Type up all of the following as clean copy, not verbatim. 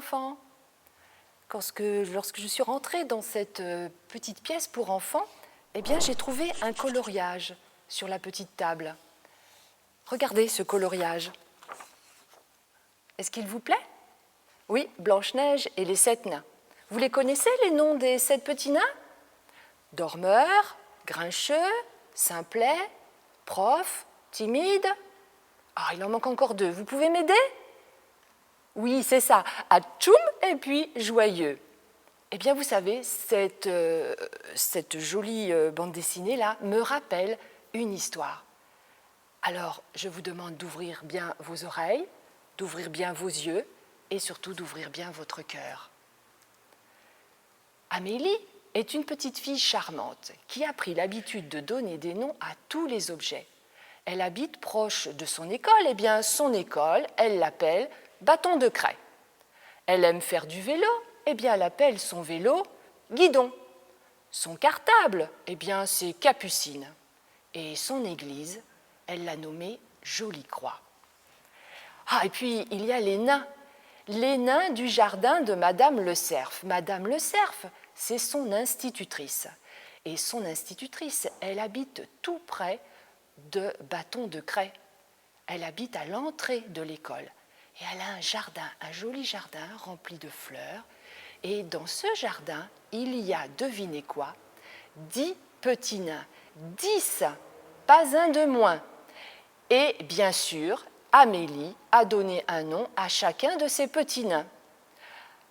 enfants. Lorsque je suis rentrée dans cette petite pièce pour enfants, eh bien, j'ai trouvé un coloriage sur la petite table. Regardez ce coloriage. Est-ce qu'il vous plaît? Oui, Blanche-Neige et les 7 nains. Vous les connaissez, les noms des 7 petits nains? Dormeur, Grincheux, Simplet, Prof, Timide. Ah, il en manque encore 2. Vous pouvez m'aider? Oui, c'est ça. Atchoum et puis Joyeux. Eh bien, vous savez, cette jolie bande dessinée-là me rappelle une histoire. Alors, je vous demande d'ouvrir bien vos oreilles, d'ouvrir bien vos yeux et surtout d'ouvrir bien votre cœur. Amélie est une petite fille charmante qui a pris l'habitude de donner des noms à tous les objets. Elle habite proche de son école, eh bien son école, elle l'appelle Bâton de Craie. Elle aime faire du vélo, eh bien elle appelle son vélo Guidon. Son cartable, eh bien c'est Capucine. Et son église, elle l'a nommée Jolie Croix. Ah, et puis il y a les nains du jardin de Madame Le Cerf. Madame Le Cerf, c'est son institutrice. Et son institutrice, elle habite tout près de Bâton de Craie. Elle habite à l'entrée de l'école. Et elle a un jardin, un joli jardin rempli de fleurs. Et dans ce jardin, il y a, devinez quoi, 10 petits nains. 10, pas un de moins. Et bien sûr, Amélie a donné un nom à chacun de ces petits nains.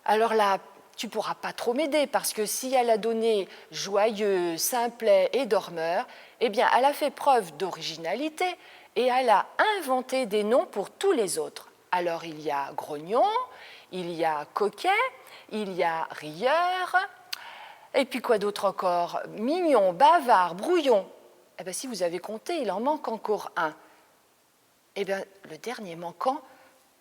Alors là, tu ne pourras pas trop m'aider parce que si elle a donné Joyeux, Simplet et Dormeur, eh bien, elle a fait preuve d'originalité et elle a inventé des noms pour tous les autres. Alors, il y a Grognon, il y a Coquet, il y a Rieur, et puis quoi d'autre encore? Mignon, Bavard, Brouillon. Eh bien, si vous avez compté, il en manque encore un. Eh bien, le dernier manquant,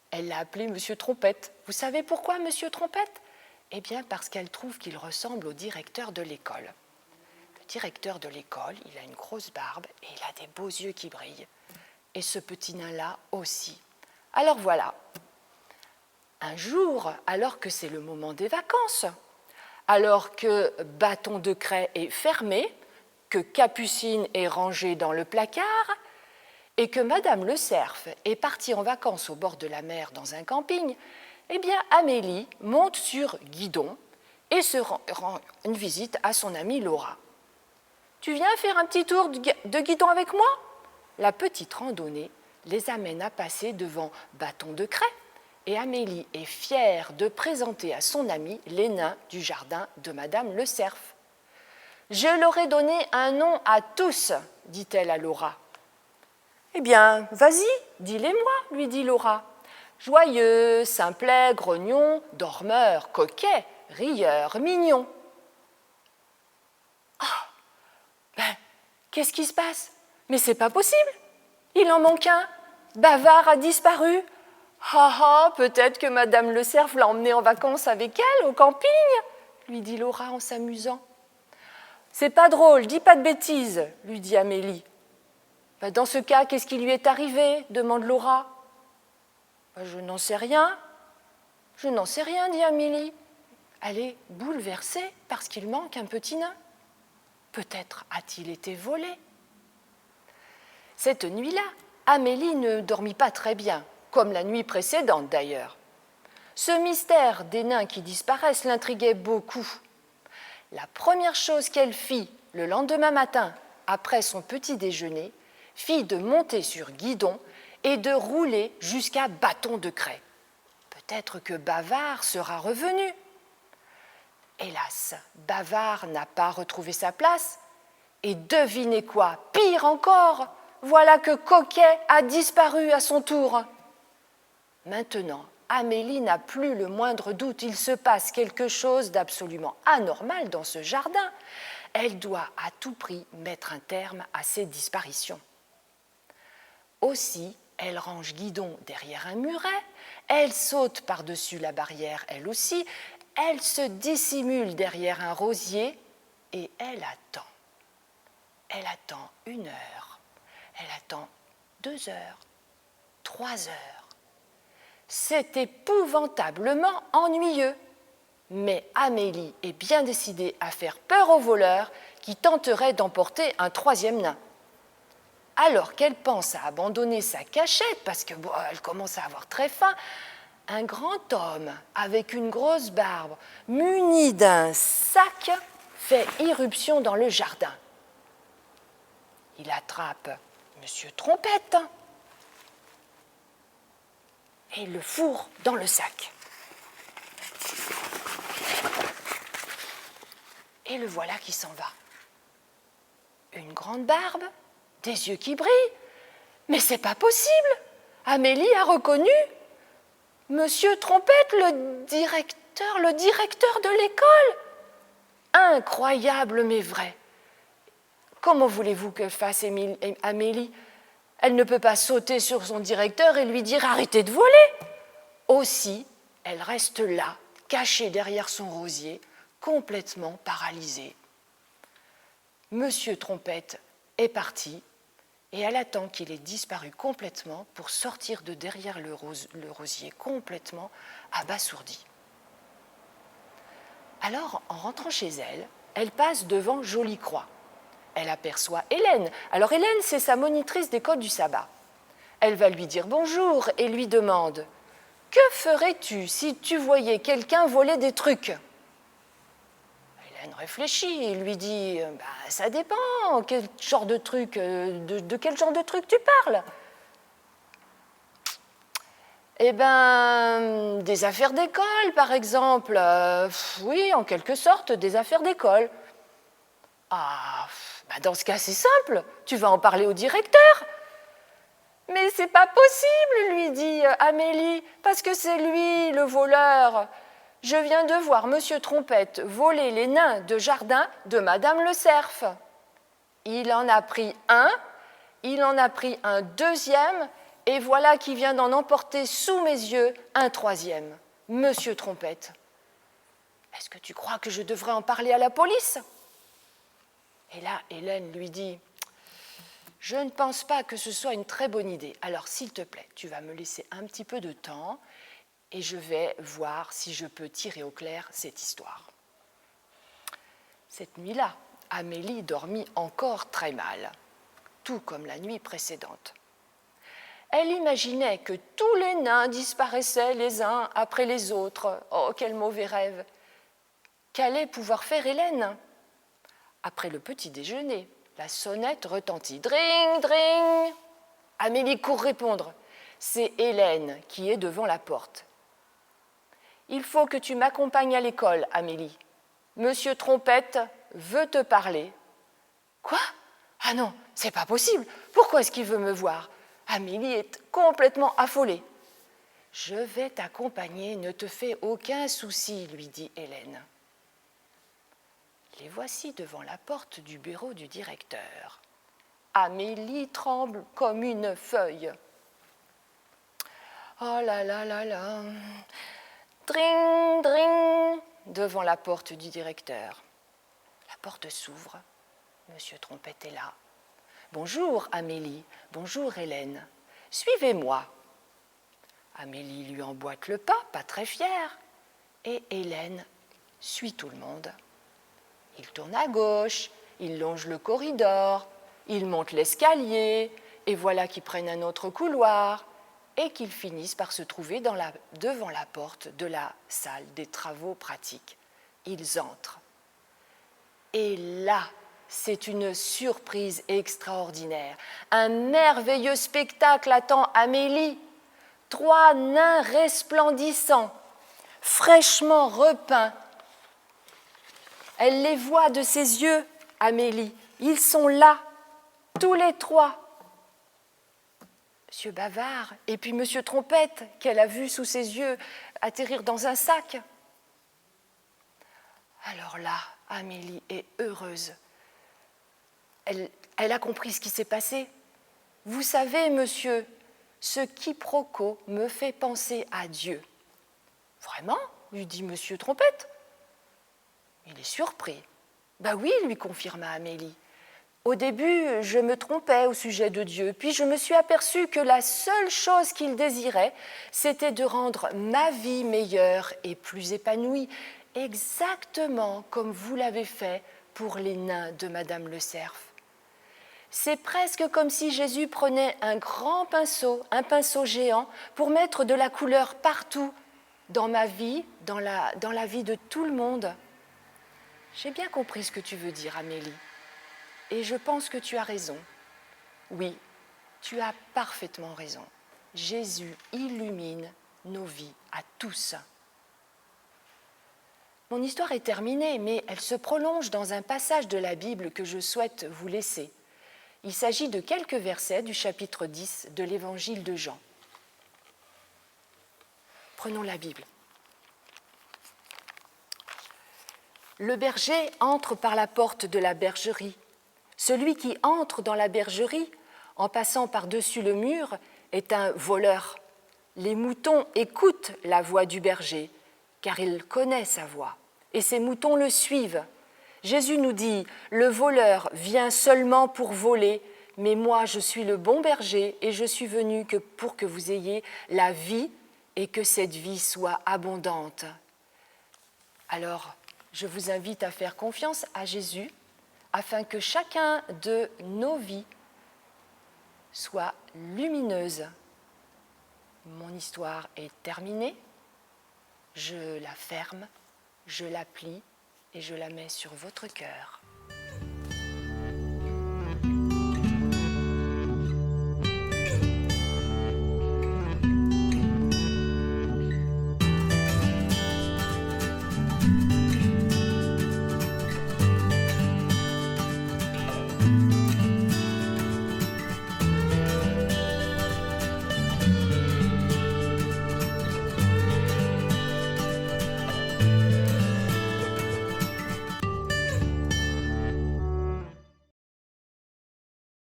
elle l'a appelé Monsieur Trompette. Vous savez pourquoi Monsieur Trompette? Eh bien, parce qu'elle trouve qu'il ressemble au directeur de l'école. Le directeur de l'école, il a une grosse barbe et il a des beaux yeux qui brillent. Et ce petit nain-là aussi. Alors voilà, un jour, alors que c'est le moment des vacances, alors que Bâton de Craie est fermé, que Capucine est rangée dans le placard, et que Madame Le Cerf est partie en vacances au bord de la mer dans un camping, eh bien Amélie monte sur Guidon et se rend une visite à son amie Laura. « Tu viens faire un petit tour de Guidon avec moi ?» La petite randonnée les amène à passer devant Bâton de Craie et Amélie est fière de présenter à son amie les nains du jardin de Madame Le Cerf. « Je leur ai donné un nom à tous, dit-elle à Laura. « Eh bien, vas-y, dis-les-moi, lui dit Laura. Joyeux, Simplet, Grognon, Dormeur, Coquet, Rieur, Mignon. Ah, ben, qu'est-ce qui se passe? Mais c'est pas possible. Il en manque un. Bavard a disparu. Ah ah, peut-être que Madame Le Cerf l'a emmené en vacances avec elle au camping, lui dit Laura en s'amusant. C'est pas drôle, dis pas de bêtises, lui dit Amélie. Ben, dans ce cas, qu'est-ce qui lui est arrivé? Demande Laura. Ben, je n'en sais rien. Je n'en sais rien, dit Amélie. Elle est bouleversée parce qu'il manque un petit nain. Peut-être a-t-il été volé. Cette nuit-là, Amélie ne dormit pas très bien, comme la nuit précédente d'ailleurs. Ce mystère des nains qui disparaissent l'intriguait beaucoup. La première chose qu'elle fit le lendemain matin, après son petit déjeuner, fit de monter sur Guidon et de rouler jusqu'à Bâton de Craie. Peut-être que Bavard sera revenu. Hélas, Bavard n'a pas retrouvé sa place. Et devinez quoi, pire encore, voilà que Coquet a disparu à son tour. Maintenant, Amélie n'a plus le moindre doute, il se passe quelque chose d'absolument anormal dans ce jardin. Elle doit à tout prix mettre un terme à ces disparitions. Aussi, elle range Guidon derrière un muret, elle saute par-dessus la barrière elle aussi, elle se dissimule derrière un rosier et elle attend. Elle attend 1 heure, elle attend 2 heures, 3 heures. C'est épouvantablement ennuyeux. Mais Amélie est bien décidée à faire peur aux voleurs qui tenteraient d'emporter un troisième nain. Alors qu'elle pense à abandonner sa cachette, parce que elle commence à avoir très faim, un grand homme avec une grosse barbe, muni d'un sac, fait irruption dans le jardin. Il attrape Monsieur Trompette et le fourre dans le sac. Et le voilà qui s'en va. Une grande barbe, des yeux qui brillent. Mais c'est pas possible! Amélie a reconnu Monsieur Trompette, le directeur de l'école. Incroyable mais vrai. Comment voulez-vous que fasse Amélie? Elle ne peut pas sauter sur son directeur et lui dire « Arrêtez de voler !» Aussi, elle reste là, cachée derrière son rosier, complètement paralysée. Monsieur Trompette est parti et elle attend qu'il ait disparu complètement pour sortir de derrière le rosier complètement abasourdie. Alors, en rentrant chez elle, elle passe devant Jolie Croix. Elle aperçoit Hélène. Alors Hélène, c'est sa monitrice d'école du sabbat. Elle va lui dire bonjour et lui demande « Que ferais-tu si tu voyais quelqu'un voler des trucs ?» Hélène réfléchit et lui dit « Ça dépend, quel genre de truc, de quel genre de truc tu parles ?» Eh bien, des affaires d'école, par exemple. Oui, en quelque sorte, des affaires d'école. Ah, dans ce cas, c'est simple, tu vas en parler au directeur. Mais c'est pas possible, lui dit Amélie, parce que c'est lui le voleur. Je viens de voir Monsieur Trompette voler les nains de jardin de Madame le Cerf. Il en a pris un, il en a pris un deuxième, et voilà qu'il vient d'en emporter sous mes yeux un troisième, Monsieur Trompette. Est-ce que tu crois que je devrais en parler à la police ? Et là, Hélène lui dit « Je ne pense pas que ce soit une très bonne idée. Alors, s'il te plaît, tu vas me laisser un petit peu de temps et je vais voir si je peux tirer au clair cette histoire. » Cette nuit-là, Amélie dormit encore très mal, tout comme la nuit précédente. Elle imaginait que tous les nains disparaissaient les uns après les autres. Oh, quel mauvais rêve! Qu'allait pouvoir faire Hélène? Après le petit déjeuner, la sonnette retentit. Dring, dring! Amélie court répondre. C'est Hélène qui est devant la porte. Il faut que tu m'accompagnes à l'école, Amélie. Monsieur Trompette veut te parler. Quoi? Ah non, c'est pas possible. Pourquoi est-ce qu'il veut me voir? Amélie est complètement affolée. Je vais t'accompagner, ne te fais aucun souci, lui dit Hélène. Les voici devant la porte du bureau du directeur. Amélie tremble comme une feuille. Oh là là là là. Dring, dring, devant la porte du directeur. La porte s'ouvre. Monsieur Trompette est là. Bonjour Amélie, bonjour Hélène. Suivez-moi. Amélie lui emboîte le pas très fière. Et Hélène suit tout le monde. Il tourne à gauche, il longe le corridor, il monte l'escalier, et voilà qu'ils prennent un autre couloir, et qu'ils finissent par se trouver devant la porte de la salle des travaux pratiques. Ils entrent. Et là, c'est une surprise extraordinaire. Un merveilleux spectacle attend Amélie. 3 nains resplendissants, fraîchement repeints. Elle les voit de ses yeux, Amélie. Ils sont là, tous les 3. Monsieur Bavard et puis Monsieur Trompette, qu'elle a vu sous ses yeux atterrir dans un sac. Alors là, Amélie est heureuse. Elle a compris ce qui s'est passé. Vous savez, monsieur, ce quiproquo me fait penser à Dieu. Vraiment? Lui dit Monsieur Trompette. Il est surpris. Ben oui, lui confirma Amélie. Au début, je me trompais au sujet de Dieu, puis je me suis aperçue que la seule chose qu'il désirait, c'était de rendre ma vie meilleure et plus épanouie, exactement comme vous l'avez fait pour les nains de Madame Le Cerf. C'est presque comme si Jésus prenait un grand pinceau, un pinceau géant, pour mettre de la couleur partout dans ma vie, dans la vie de tout le monde. J'ai bien compris ce que tu veux dire, Amélie. Et je pense que tu as raison. Oui, tu as parfaitement raison. Jésus illumine nos vies à tous. Mon histoire est terminée, mais elle se prolonge dans un passage de la Bible que je souhaite vous laisser. Il s'agit de quelques versets du chapitre 10 de l'Évangile de Jean. Prenons la Bible. Le berger entre par la porte de la bergerie. Celui qui entre dans la bergerie, en passant par-dessus le mur, est un voleur. Les moutons écoutent la voix du berger, car il connaît sa voix, et ces moutons le suivent. Jésus nous dit, « Le voleur vient seulement pour voler, mais moi je suis le bon berger, et je suis venu pour que vous ayez la vie, et que cette vie soit abondante. » Alors, je vous invite à faire confiance à Jésus, afin que chacun de nos vies soit lumineuse. Mon histoire est terminée, je la ferme, je la plie et je la mets sur votre cœur.